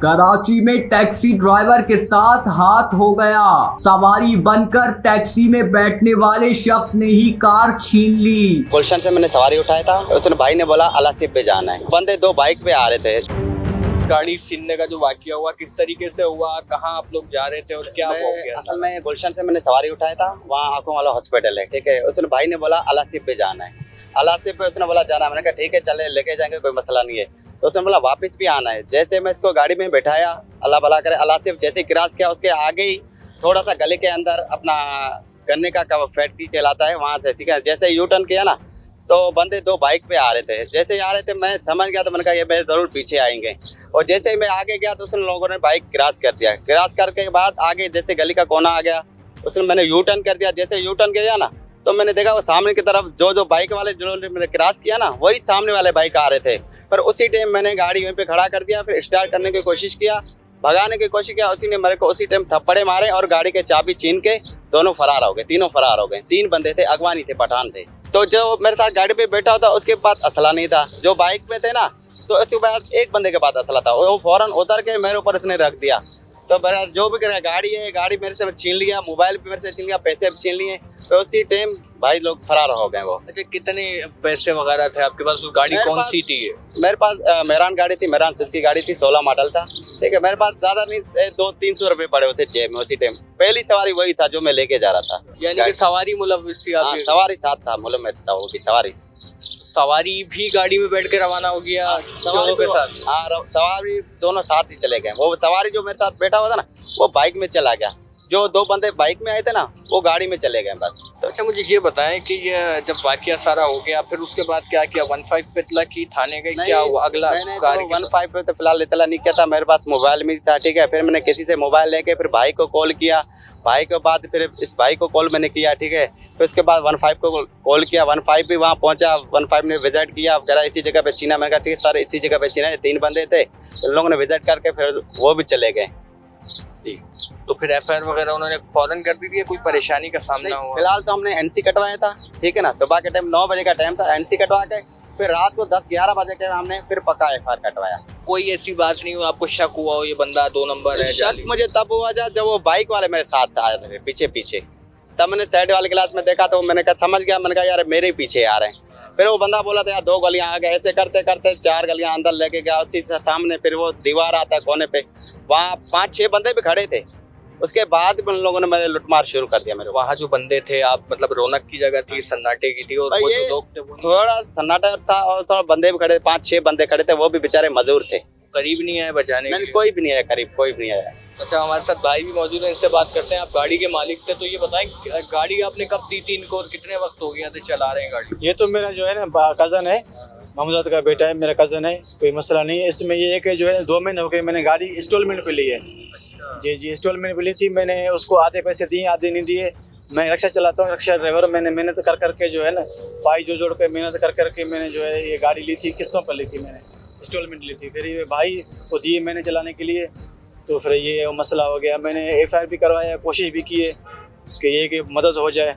कराची में taxi driver के साथ हाथ हो गया। सवारी बनकर टैक्सी में बैठने वाले शख्स ने ही कार छीन ली। गुलशन से मैंने सवारी उठाया था, उसने भाई ने बोला अलासिफ पे जाना है। बंदे दो बाइक पे आ रहे थे। गाड़ी छीनने का जो वाकया हुआ किस तरीके से हुआ, कहाँ आप लोग जा रहे थे और क्या हो गया? असल में गुलशन से मैंने सवारी उठाया था, वहाँ आंखों वाला हॉस्पिटल है, ठीक है। उसने भाई ने बोला अलासिफ पे जाना है। अलासिफ पे उसने बोला जाना है। मैंने कहा ठीक है चले लेके जाएंगे, कोई मसला नहीं है। तो उसने बोला वापस भी आना है। जैसे मैं इसको गाड़ी में बैठाया, अल्लाह भला करे, अलासिफ जैसे क्रॉस किया उसके आगे ही थोड़ा सा गले के अंदर अपना गन्ने का फैक्ट्री कहलाता है, वहाँ से, ठीक है। जैसे यू टर्न किया ना तो बंदे दो बाइक पे आ रहे थे। जैसे ही आ रहे थे मैं समझ गया, तो मैंने कहा ये मैं ज़रूर पीछे आएंगे। और जैसे ही मैं आगे गया तो उन लोगों ने बाइक क्रॉस कर दिया। क्रॉस करके बाद आगे जैसे गली का कोना आ गया, उसमें मैंने यू टर्न कर दिया। जैसे यू टर्न किया ना तो मैंने देखा वो सामने की तरफ जो बाइक वाले जिन्होंने मैंने क्रॉस किया ना, वही सामने वाले बाइक आ रहे थे। पर उसी टाइम मैंने गाड़ी वहीं पे खड़ा कर दिया, फिर स्टार्ट करने की कोशिश किया, भगाने की कोशिश किया। उसी ने मेरे को उसी टाइम थप्पड़े मारे और गाड़ी के चाबी छीन के दोनों फरार हो गए, तीनों फरार हो गए। 3 बंदे थे, अगवानी थे, पठान थे। तो जो मेरे साथ गाड़ी पे बैठा होता उसके पास असला नहीं था, जो बाइक में थे ना तो उसके बाद एक बंदे के पास असला था, वो फौरन उतर के मेरे ऊपर उसने रख दिया। तो जो भी करे गाड़ी है, गाड़ी मेरे से छीन लिया, मोबाइल भी मेरे से छीन लिया, पैसे भी छीन लिए। तो उसी टाइम भाई लोग फरार हो गए। वो अच्छा, कितने पैसे वगैरह थे आपके पास? वो गाड़ी कौन सी थी? मेरे पास मेहरान गाड़ी थी, मेहरान सिल्क की गाड़ी थी, 16 मॉडल था, ठीक है। मेरे पास ज्यादा नहीं, 200-300 रुपए पड़े होते जेब में उसी टाइम। पहली सवारी वही था जो मैं लेके जा रहा था। यानी कि सवारी मुलव्विस थी आपकी? सवारी साथ था, मुलव्विस था वो की सवारी। सवारी भी गाड़ी में बैठ के रवाना हो गया चोरों के साथ? हाँ, सवारी दोनों साथ ही चले गए। वो सवारी जो मेरे साथ बैठा हुआ था ना वो बाइक में चला गया। जो 2 बंदे बाइक में आए थे ना वो गाड़ी में चले गए बस। तो अच्छा मुझे ये बताएं कि ये जब वाकया सारा हो गया फिर उसके बाद क्या किया? 15 पे इतला की, थाने गए, क्या हुआ अगला? मैंने 15 पे तो फिलहाल इतला नहीं किया था, मेरे पास मोबाइल में था, ठीक है। फिर मैंने किसी से मोबाइल लेके फिर भाई को कॉल किया। भाई के बाद फिर इस भाई को कॉल मैंने किया, ठीक है। फिर उसके बाद 15 को कॉल किया। 15 भी वहाँ पहुँचा, 15 ने विजिट किया, कह रहा इसी जगह पे छीना। मैंने कहा ठीक है सर, इसी जगह पे छीना है। 3 बंदे थे, उन लोगों ने विजिट करके फिर वो भी चले गए। तो फिर FIR वगैरह उन्होंने फौरन कर दी थी? कोई परेशानी का सामना हुआ? फिलहाल तो हमने NC कटवाया था, ठीक है ना। सुबह के टाइम 9 बजे का टाइम था, NC कटवा के फिर रात को 10-11 बजे के हमने फिर पक्का FIR कटवाया। कोई ऐसी बात नहीं हुई आपको शक हुआ हो ये बंदा 2 नंबर है? शक मुझे तब हुआ जब वो बाइक वाले मेरे साथ आए थे पीछे। तब मैंने साइड वाले क्लास में देखा तो मैंने कहा समझ गया, मैंने कहा यार मेरे पीछे आ रहे हैं। फिर वो बंदा बोला था यार 2 गलियां आ गए, ऐसे करते करते 4 गलियां अंदर लेके गया। उसी से सामने फिर वो दीवार आता है कोने पे, वहाँ 5-6 बंदे भी खड़े थे। उसके बाद उन लोगों ने मेरे लुटमार शुरू कर दिया मेरे। वहाँ जो बंदे थे, आप मतलब रौनक की जगह थी, सन्नाटे की थी, और वो जो लोग थे वो थोड़ा सन्नाटा था और थोड़ा बंदे भी खड़े, 5-6 बंदे खड़े थे, वो भी बेचारे मजदूर थे। करीब नहीं आए बचाने? नहीं, कोई भी नहीं आया करीब, कोई भी नहीं आया। अच्छा, हमारे साथ भाई भी मौजूद है, इनसे बात करते हैं। आप गाड़ी के मालिक थे, तो ये बताएं गाड़ी आपने कब दी थी इनको और कितने वक्त हो गया थे चला रहे हैं गाड़ी? ये तो मेरा जो है ना कज़न है, मोहम्मद का बेटा है, मेरा कज़न है, कोई मसला नहीं है इसमें। ये है कि जो है 2 महीने हो गए मैंने गाड़ी इंस्टॉलमेंट पे ली है। जी इंस्टॉलमेंट पे ली थी मैंने, उसको आधे पैसे दिए, आधे नहीं दिए। मैं रिक्शा चलाता हूँ, रिक्शा ड्राइवर। मैंने मेहनत कर करके जो है ना पाई जोड़ के मेहनत कर करके मैंने जो है ये गाड़ी ली थी, किस्तों पर ली थी मैंने, इंस्टॉलमेंट ली थी। फिर ये भाई को दिए मैंने चलाने के लिए, तो फिर ये मसला हो गया। मैंने FIR भी करवाया, कोशिश भी की है कि ये कि मदद हो जाए।